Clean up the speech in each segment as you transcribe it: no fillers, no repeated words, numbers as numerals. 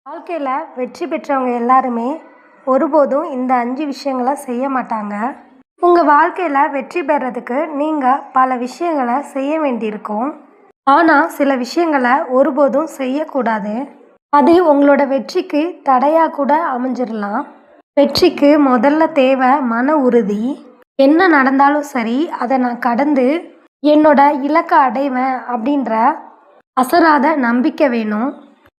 வாழ்க்கையில் வெற்றி பெற்றவங்க எல்லாருமே ஒருபோதும் இந்த 5 விஷயங்களை செய்ய மாட்டாங்க. உங்கள் வாழ்க்கையில் வெற்றி பெறதுக்கு நீங்கள் பல விஷயங்களை செய்ய வேண்டியிருக்கும். ஆனால் சில விஷயங்களை ஒருபோதும் செய்யக்கூடாது. அது உங்களோட வெற்றிக்கு தடையாக கூட அமைஞ்சிடலாம். வெற்றிக்கு முதல்ல தேவை மன உறுதி. என்ன நடந்தாலும் சரி, அதை நான் கடந்து என்னோட இலக்கை அடைவேன் அப்படின்ற அசராத நம்பிக்கை வேணும்.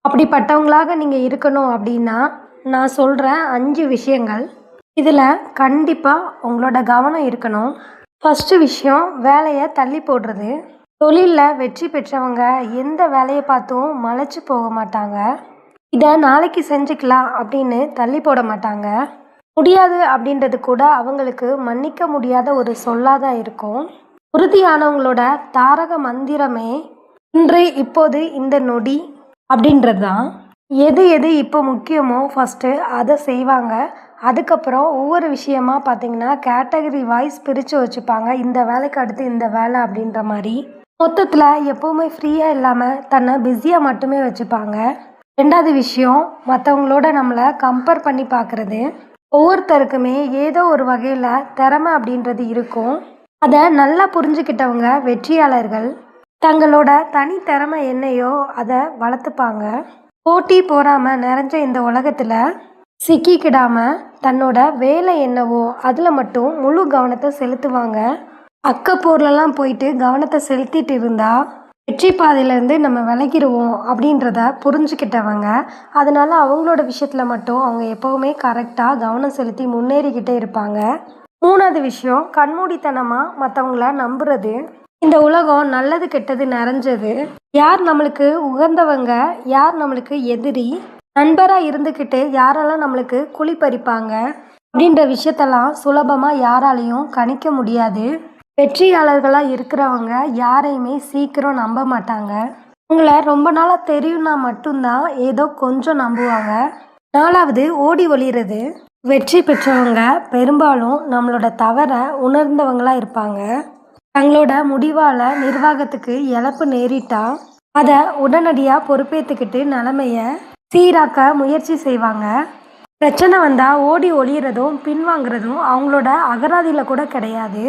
அப்படிப்பட்டவங்களாக நீங்கள் இருக்கணும் அப்படின்னா நான் சொல்கிற 5 விஷயங்கள் இதில் கண்டிப்பாக உங்களோட கவனம் இருக்கணும். ஃபஸ்ட்டு விஷயம், வேலையை தள்ளி போடுறது. தொழிலில் வெற்றி பெற்றவங்க எந்த வேலையை பார்த்தும் மலைச்சு போக மாட்டாங்க. இதை நாளைக்கு செஞ்சுக்கலாம் அப்படின்னு தள்ளி போட மாட்டாங்க. முடியாது அப்படின்றது கூட அவங்களுக்கு மன்னிக்க முடியாத ஒரு சொல்லாதான் இருக்கும். உறுதியானவங்களோட தாரக மந்திரமே இன்று, இப்போது, இந்த நொடி அப்படின்றது தான். எது எது இப்போ முக்கியமோ ஃபஸ்ட்டு அதை செய்வாங்க. அதுக்கப்புறம் ஒவ்வொரு விஷயமா பார்த்திங்கன்னா கேட்டகரி வைஸ் பிரித்து வச்சுப்பாங்க. இந்த வேலைக்கு அடுத்து இந்த வேலை அப்படின்ற மாதிரி. மொத்தத்தில் எப்போவுமே ஃப்ரீயாக இல்லாமல் தன்னை பிஸியாக மட்டுமே வச்சுப்பாங்க. 2வது விஷயம், மற்றவங்களோட நம்மளை கம்பேர் பண்ணி பார்க்குறது. ஒவ்வொருத்தருக்குமே ஏதோ ஒரு வகையில் திறமை அப்படின்றது இருக்கும். அதை நல்லா புரிஞ்சுக்கிட்டவங்க வெற்றியாளர்கள். தங்களோட தனி திறமை என்னையோ அதை வளர்த்துப்பாங்க. போட்டி போறாமல் நிறைஞ்ச இந்த உலகத்தில் சிக்கிக்கிடாமல் தன்னோட வேலை என்னவோ அதில் மட்டும் முழு கவனத்தை செலுத்துவாங்க. அக்கப்போர்லலாம் போயிட்டு கவனத்தை செலுத்திட்டு இருந்தால் வெற்றி பாதையிலேருந்து நம்ம விலகிடுவோம் அப்படின்றத புரிஞ்சுக்கிட்டவங்க. அதனால் அவங்களோட விஷயத்தில் மட்டும் அவங்க எப்போவுமே கரெக்டாக கவனம் செலுத்தி முன்னேறிக்கிட்டே இருப்பாங்க. 3வது விஷயம், கண்மூடித்தனமாக மற்றவங்கள நம்புறது. இந்த உலகம் நல்லது கெட்டது நிறைஞ்சது. யார் நம்மளுக்கு உகந்தவங்க, யார் நம்மளுக்கு எதிரி, நண்பராக இருந்துக்கிட்டு யாரெல்லாம் நம்மளுக்கு குழி பறிப்பாங்க அப்படின்ற விஷயத்தெல்லாம் சுலபமாக யாராலையும் கணிக்க முடியாது. வெற்றியாளர்களாக இருக்கிறவங்க யாரையுமே சீக்கிரம் நம்ப மாட்டாங்க. உங்களை ரொம்ப நாளாக தெரியும்னா மட்டும்தான் ஏதோ கொஞ்சம் நம்புவாங்க. 4வது, ஓடி ஒளிகிறது. வெற்றி பெற்றவங்க பெரும்பாலும் நம்மளோட தவறை உணர்ந்தவங்களாக இருப்பாங்க. தங்களோட முடிவால் நிர்வாகத்துக்கு இழப்பு நேரிட்டா அதை உடனடியாக பொறுப்பேற்றுக்கிட்டு நிலைமையை சீராக்க முயற்சி செய்வாங்க. பிரச்சனை வந்தால் ஓடி ஒளியறதும் பின்வாங்கிறதும் அவங்களோட அகராதியில் கூட கிடையாது.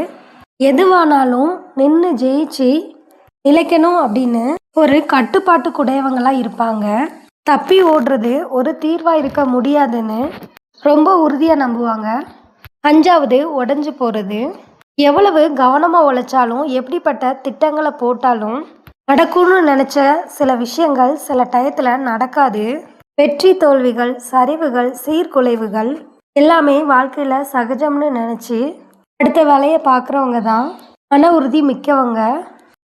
எதுவானாலும் நின்று ஜெயிச்சு நிலைக்கணும் அப்படின்னு ஒரு கட்டுப்பாட்டுக்குடையவங்களாக இருப்பாங்க. தப்பி ஓடுறது ஒரு தீர்வாக இருக்க முடியாதுன்னு ரொம்ப உறுதியாக நம்புவாங்க. 5வது, உடஞ்சி போகிறது. எவ்வளவு கவனமாக உழைச்சாலும் எப்படிப்பட்ட திட்டங்களை போட்டாலும் நடக்கும்னு நினச்ச சில விஷயங்கள் சில டயத்தில் நடக்காது. வெற்றி தோல்விகள், சரிவுகள், சீர்குலைவுகள் எல்லாமே வாழ்க்கையில் சகஜம்னு நினச்சி அடுத்த வேலையை பார்க்குறவங்க தான் மன உறுதி மிக்கவங்க.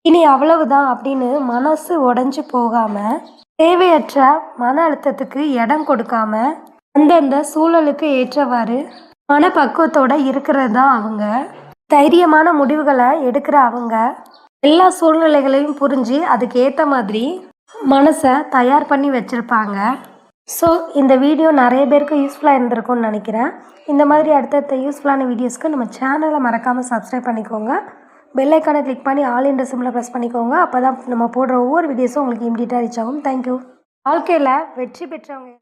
இனி அவ்வளவுதான் அப்படின்னு மனசு உடஞ்சி போகாமல் தேவையற்ற மன அழுத்தத்துக்கு இடம் கொடுக்காம அந்தந்த சூழலுக்கு ஏற்றவாறு மனப்பக்குவத்தோடு இருக்கிறது தான் அவங்க. தைரியமான முடிவுகளை எடுக்கிற அவங்க எல்லா சூழ்நிலைகளையும் புரிஞ்சு அதுக்கு ஏற்ற மாதிரி மனசை தயார் பண்ணி வச்சுருப்பாங்க. ஸோ இந்த வீடியோ நிறைய பேருக்கு யூஸ்ஃபுல்லாக இருந்திருக்கும்னு நினைக்கிறேன். இந்த மாதிரி அடுத்தடுத்த யூஸ்ஃபுல்லான வீடியோஸ்க்கு நம்ம சேனலை மறக்காமல் சப்ஸ்கிரைப் பண்ணிக்கோங்க. பெல் ஐக்கானை கிளிக் பண்ணி ஆல் என்ற சிம்மில் ப்ரெஸ் பண்ணிக்கோங்க. அப்போ தான் நம்ம போடுற ஒவ்வொரு வீடியோஸும் உங்களுக்கு இமீடியட்டாக ரீச் ஆகும். தேங்க்யூ. வாழ்க்கையில் வெற்றி பெற்றவங்க